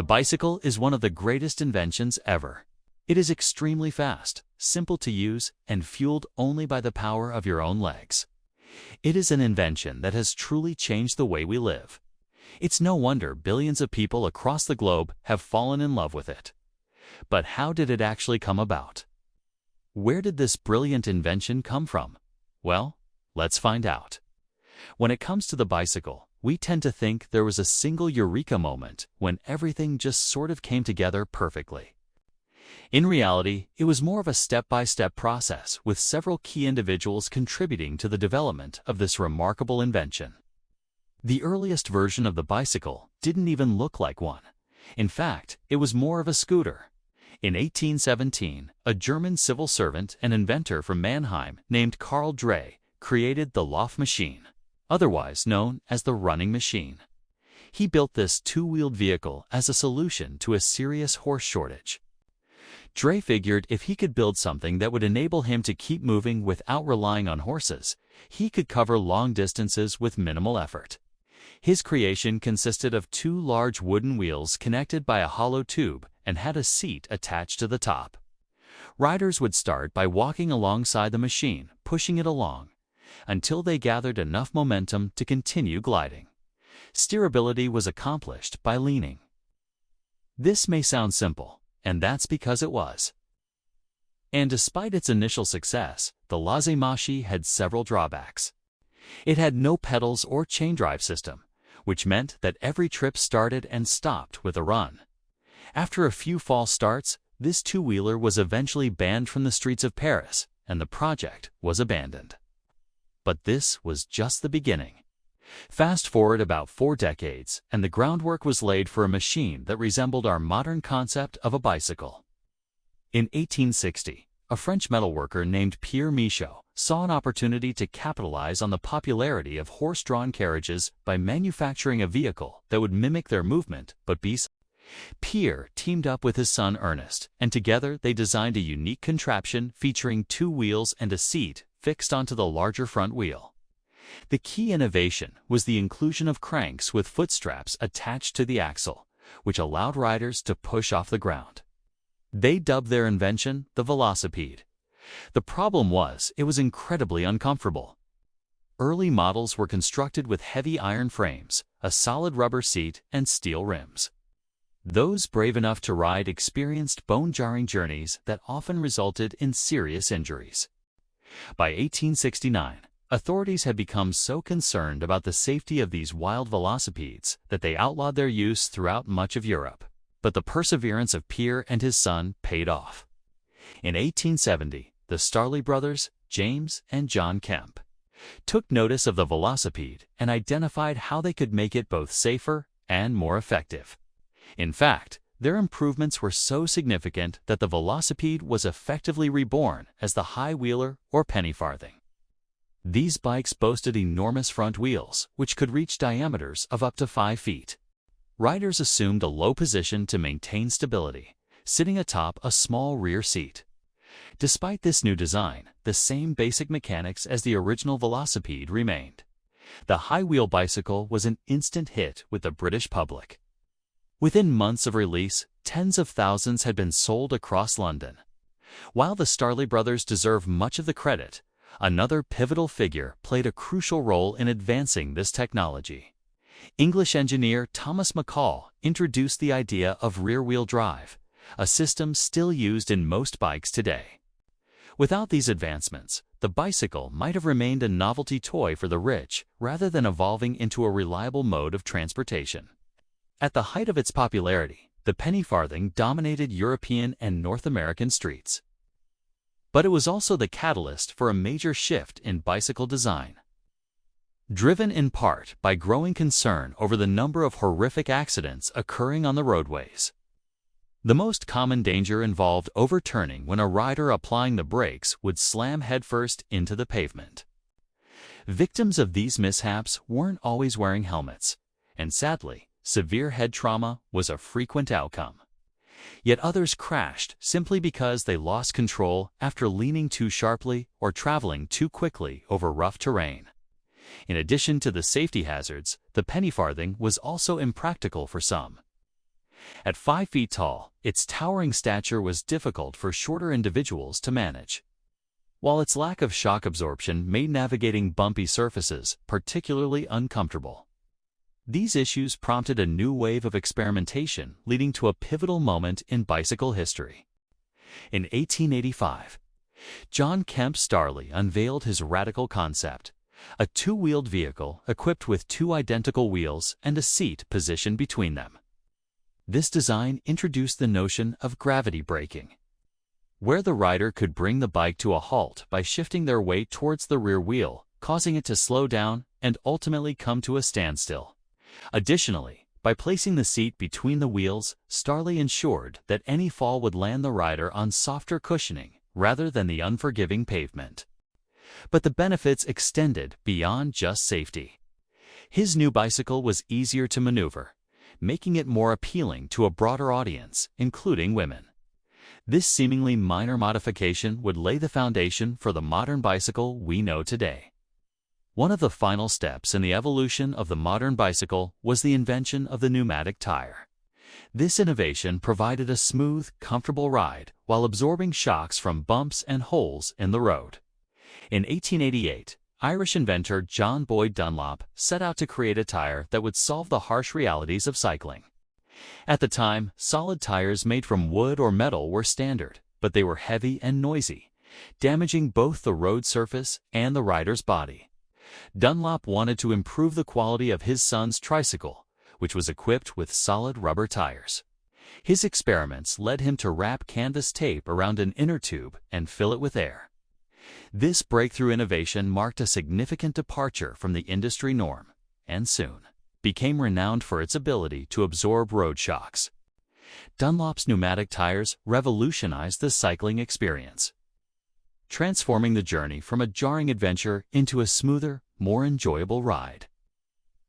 The bicycle is one of the greatest inventions ever. It is extremely fast, simple to use, and fueled only by the power of your own legs. It is an invention that has truly changed the way we live. It's no wonder billions of people across the globe have fallen in love with it. But how did it actually come about? Where did this brilliant invention come from? Well, let's find out. When it comes to the bicycle, we tend to think there was a single eureka moment when everything just sort of came together perfectly. In reality, it was more of a step-by-step process with several key individuals contributing to the development of this remarkable invention. The earliest version of the bicycle didn't even look like one. In fact, it was more of a scooter. In 1817, a German civil servant and inventor from Mannheim named Carl Drey created the Lauf machine, otherwise known as the running machine. He built this two-wheeled vehicle as a solution to a serious horse shortage. Drey figured if he could build something that would enable him to keep moving without relying on horses, he could cover long distances with minimal effort. His creation consisted of two large wooden wheels connected by a hollow tube and had a seat attached to the top. Riders would start by walking alongside the machine, pushing it along, until they gathered enough momentum to continue gliding. Steerability was accomplished by leaning. This may sound simple, and that's because it was. And despite its initial success, the Lausemaschine had several drawbacks. It had no pedals or chain drive system, which meant that every trip started and stopped with a run. After a few false starts, this two-wheeler was eventually banned from the streets of Paris, and the project was abandoned. But this was just the beginning. Fast forward about 4 decades, and the groundwork was laid for a machine that resembled our modern concept of a bicycle. In 1860, a French metalworker named Pierre Michaud saw an opportunity to capitalize on the popularity of horse-drawn carriages by manufacturing a vehicle that would mimic their movement but be silent. Pierre teamed up with his son Ernest, and together they designed a unique contraption featuring 2 wheels and a seat fixed onto the larger front wheel. The key innovation was the inclusion of cranks with foot straps attached to the axle, which allowed riders to push off the ground. They dubbed their invention the velocipede. The problem was it was incredibly uncomfortable. Early models were constructed with heavy iron frames, a solid rubber seat, and steel rims. Those brave enough to ride experienced bone-jarring journeys that often resulted in serious injuries. By 1869, authorities had become so concerned about the safety of these wild velocipedes that they outlawed their use throughout much of Europe. But the perseverance of Pierre and his son paid off. In 1870, the Starley brothers, James and John Kemp, took notice of the velocipede and identified how they could make it both safer and more effective. In fact, their improvements were so significant that the velocipede was effectively reborn as the high wheeler or penny farthing. These bikes boasted enormous front wheels, which could reach diameters of up to 5 feet. Riders assumed a low position to maintain stability, sitting atop a small rear seat. Despite this new design, the same basic mechanics as the original velocipede remained. The high-wheel bicycle was an instant hit with the British public. Within months of release, tens of thousands had been sold across London. While the Starley brothers deserve much of the credit, another pivotal figure played a crucial role in advancing this technology. English engineer Thomas McCall introduced the idea of rear-wheel drive, a system still used in most bikes today. Without these advancements, the bicycle might have remained a novelty toy for the rich rather than evolving into a reliable mode of transportation. At the height of its popularity, the penny farthing dominated European and North American streets. But it was also the catalyst for a major shift in bicycle design. Driven in part by growing concern over the number of horrific accidents occurring on the roadways. The most common danger involved overturning when a rider applying the brakes would slam headfirst into the pavement. Victims of these mishaps weren't always wearing helmets, and sadly, severe head trauma was a frequent outcome. Yet others crashed simply because they lost control after leaning too sharply or traveling too quickly over rough terrain. In addition to the safety hazards, the penny farthing was also impractical for some. At 5 feet tall, its towering stature was difficult for shorter individuals to manage, while its lack of shock absorption made navigating bumpy surfaces particularly uncomfortable. These issues prompted a new wave of experimentation, leading to a pivotal moment in bicycle history. In 1885, John Kemp Starley unveiled his radical concept, a two-wheeled vehicle equipped with two identical wheels and a seat positioned between them. This design introduced the notion of gravity braking, where the rider could bring the bike to a halt by shifting their weight towards the rear wheel, causing it to slow down and ultimately come to a standstill. Additionally, by placing the seat between the wheels, Starley ensured that any fall would land the rider on softer cushioning rather than the unforgiving pavement. But the benefits extended beyond just safety. His new bicycle was easier to maneuver, making it more appealing to a broader audience, including women. This seemingly minor modification would lay the foundation for the modern bicycle we know today. One of the final steps in the evolution of the modern bicycle was the invention of the pneumatic tire. This innovation provided a smooth, comfortable ride while absorbing shocks from bumps and holes in the road. In 1888, Irish inventor John Boyd Dunlop set out to create a tire that would solve the harsh realities of cycling. At the time, solid tires made from wood or metal were standard, but they were heavy and noisy, damaging both the road surface and the rider's body. Dunlop wanted to improve the quality of his son's tricycle, which was equipped with solid rubber tires. His experiments led him to wrap canvas tape around an inner tube and fill it with air. This breakthrough innovation marked a significant departure from the industry norm, and soon became renowned for its ability to absorb road shocks. Dunlop's pneumatic tires revolutionized the cycling experience, transforming the journey from a jarring adventure into a smoother, more enjoyable ride.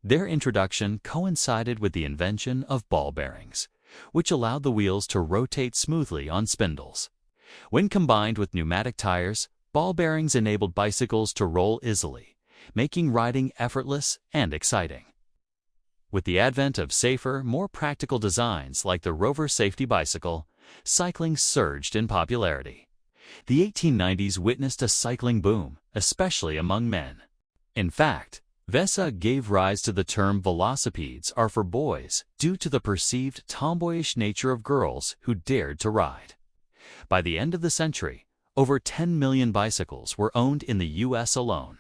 Their introduction coincided with the invention of ball bearings, which allowed the wheels to rotate smoothly on spindles. When combined with pneumatic tires, ball bearings enabled bicycles to roll easily, making riding effortless and exciting. With the advent of safer, more practical designs like the Rover safety bicycle, cycling surged in popularity. The 1890s witnessed a cycling boom, especially among men. In fact, VESA gave rise to the term velocipedes are for boys due to the perceived tomboyish nature of girls who dared to ride. By the end of the century, over 10 million bicycles were owned in the U.S. alone,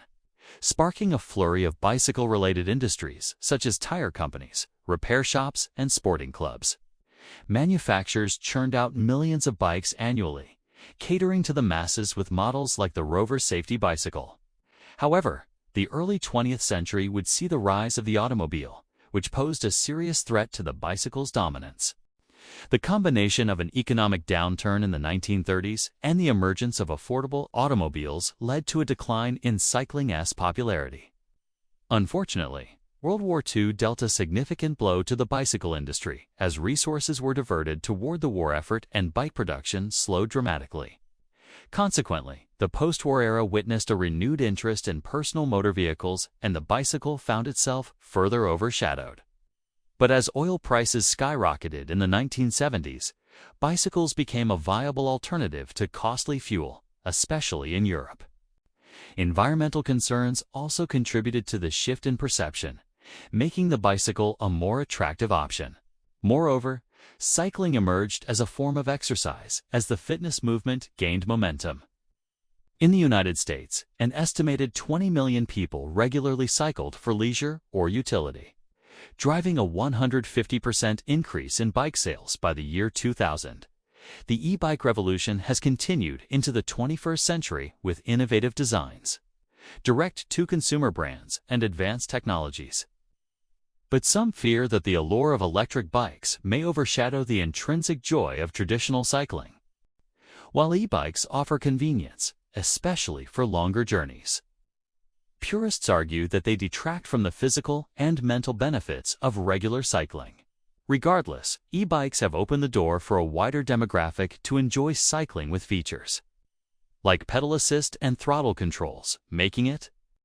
sparking a flurry of bicycle-related industries such as tire companies, repair shops, and sporting clubs. Manufacturers churned out millions of bikes annually, catering to the masses with models like the Rover safety bicycle. However, the early 20th century would see the rise of the automobile, which posed a serious threat to the bicycle's dominance. The combination of an economic downturn in the 1930s and the emergence of affordable automobiles led to a decline in cycling's popularity. Unfortunately, World War II dealt a significant blow to the bicycle industry as resources were diverted toward the war effort and bike production slowed dramatically. Consequently, the post-war era witnessed a renewed interest in personal motor vehicles, and the bicycle found itself further overshadowed. But as oil prices skyrocketed in the 1970s, bicycles became a viable alternative to costly fuel, especially in Europe. Environmental concerns also contributed to the shift in perception, making the bicycle a more attractive option. Moreover, cycling emerged as a form of exercise as the fitness movement gained momentum. In the United States, an estimated 20 million people regularly cycled for leisure or utility, driving a 150% increase in bike sales by the year 2000. The e-bike revolution has continued into the 21st century with innovative designs, direct-to-consumer brands, and advanced technologies. But some fear that the allure of electric bikes may overshadow the intrinsic joy of traditional cycling. While e-bikes offer convenience, especially for longer journeys, purists argue that they detract from the physical and mental benefits of regular cycling. Regardless, e-bikes have opened the door for a wider demographic to enjoy cycling with features like pedal assist and throttle controls, making it